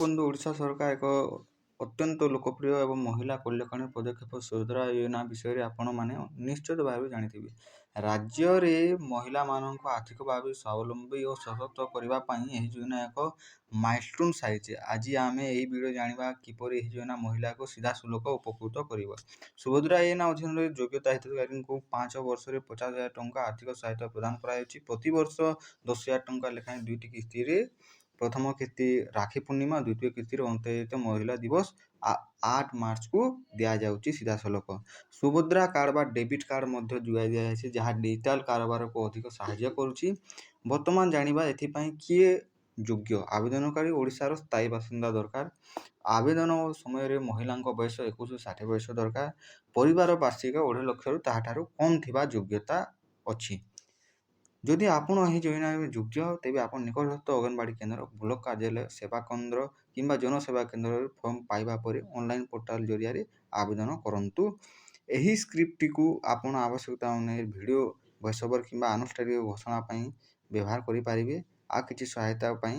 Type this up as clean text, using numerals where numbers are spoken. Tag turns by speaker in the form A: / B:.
A: ବନ୍ଧୁ ଓଡ଼ିଶା ସରକାର ଏକ ଅତ୍ୟନ୍ତ ଲୋକପ୍ରିୟ ଏବଂ ମହିଳା କଲ୍ୟାଣ ପଦକ୍ଷେପ ସୁଭଦ୍ରା ଯୋଜନା ବିଷୟରେ ଆପଣମାନେ ନିଶ୍ଚିତ ଭାବେ ଜାଣିଥିବେ। ରାଜ୍ୟରେ ମହିଳାମାନଙ୍କୁ ଆର୍ଥିକ ଭାବେ ସ୍ୱାବଲମ୍ବୀ ଓ ସଶକ୍ତ କରିବା ପାଇଁ ଏହି ଯୋଜନା ଏକ ମାଇଲଷ୍ଟୋନ୍ ସାଜିଛି। ଆଜି ଆମେ ଏହି ଭିଡ଼ିଓ ଜାଣିବା କିପରି ଏହି ଯୋଜନା ମହିଳାକୁ ସିଧାସଳଖ ଉପକୃତ କରିବ। ସୁଭଦ୍ରା ଯୋଜନା ଅଧୀନରେ ଯୋଗ୍ୟତା ହିତାଧିକାରୀଙ୍କୁ 5 ବର୍ଷରେ 50,000 ଟଙ୍କା ଆର୍ଥିକ ସହାୟତା ପ୍ରଦାନ କରାଯାଉଛି। ପ୍ରତିବର୍ଷ 10,000 ଟଙ୍କା ଲେଖାଏଁ 2ଟି କିସ୍ତିରେ ପ୍ରଥମ କିସ୍ତି ରାକ୍ଷୀ ପୂର୍ଣ୍ଣିମା, ଦ୍ୱିତୀୟ କିସ୍ତିରେ ଅନ୍ତର୍ଜାତୀୟ ମହିଳା ଦିବସ 8 ମାର୍ଚ୍ଚକୁ ଦିଆଯାଉଛି ସିଧାସଳଖ। ସୁଭଦ୍ରା କାର୍ଡ଼ ବା ଡେବିଟ୍ କାର୍ଡ଼ ମଧ୍ୟ ଯୋଗାଇ ଦିଆଯାଇଛି, ଯାହା ଡିଜିଟାଲ କାରବାରକୁ ଅଧିକ ସାହାଯ୍ୟ କରୁଛି। ବର୍ତ୍ତମାନ ଜାଣିବା ଏଥିପାଇଁ କିଏ ଯୋଗ୍ୟ। ଆବେଦନକାରୀ ଓଡ଼ିଶାର ସ୍ଥାୟୀ ବାସିନ୍ଦା ଦରକାର। ଆବେଦନ ସମୟରେ ମହିଳାଙ୍କ ବୟସ 21ରୁ 60 ବର୍ଷ ଦରକାର। ପରିବାର ବାର୍ଷିକ 2.5 ଲକ୍ଷରୁ ତାହାଠାରୁ କମ୍ ଥିବା ଯୋଗ୍ୟତା ଅଛି। ଯଦି ଆପଣ ଏହି ଯୋଜନାରେ ଯୋଗ୍ୟ, ତେବେ ଆପଣ ନିକଟସ୍ଥ ଅଙ୍ଗନବାଡ଼ି କେନ୍ଦ୍ର, ବ୍ଲକ କାର୍ଯ୍ୟାଳୟ, ସେବା କେନ୍ଦ୍ର କିମ୍ବା ଜନସେବା କେନ୍ଦ୍ରରେ ଫର୍ମ ପାଇବା ପରେ ଅନଲାଇନ୍ ପୋର୍ଟାଲ ଜରିଆରେ ଆବେଦନ କରନ୍ତୁ। ଏହି ସ୍କ୍ରିପ୍ଟଟିକୁ ଆପଣ ଆବଶ୍ୟକତା ଅନୁଯାୟୀ ଭିଡ଼ିଓ, ଭଏସ୍ ଓଭର କିମ୍ବା ଆନୁଷ୍ଠାନିକ ଘୋଷଣା ପାଇଁ ବ୍ୟବହାର କରିପାରିବେ। ଆଉ କିଛି ସହାୟତା ପାଇଁ